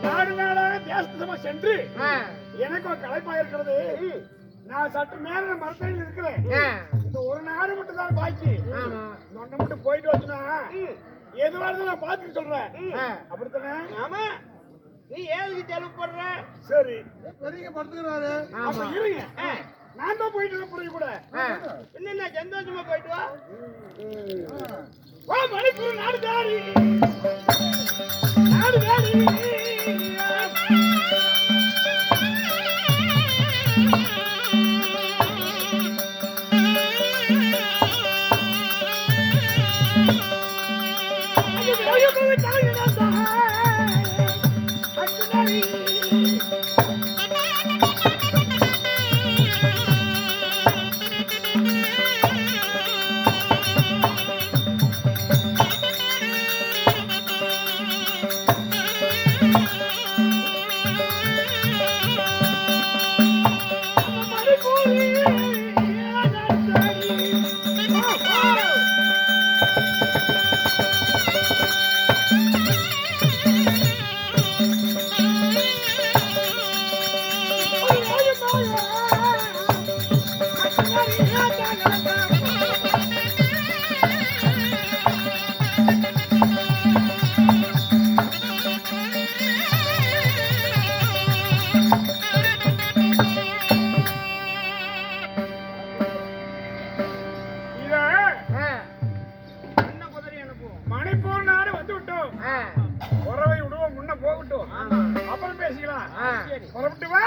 நாடு நாடாக தேசமா சென்று எனக்கு ஒரு களைப்பா இருக்கிறது. நான் சற்று மேல மரத்தடியில் இருக்கிறேன். இந்த ஒரு நாடு மட்டும் தான் பாக்கி. நொண்ட மட்டும் போயிட்டு வச்சுனா எதுவா இருந்தாலும் நான் பாத்துட்டு சொல்றேன். அப்படித்தானே? ஆமா. நீ ஏதுக்கு செலவு பண்ற? சரி பெரிய படுத்துக்கிறாரு. அப்ப இருங்க, நான் தான் போயிட்டு புரிய கூட. என்ன சந்தோஷமா போயிட்டு வா. வா மணிப்பூர் நாடு தாரி நாடு தாரி. மணிப்பூர் நாடு வந்து விட்டோம். உறவை விடுவோம், முன்ன போகட்டும், அப்புறம் பேசிக்கலாம். புறப்பட்டு வா.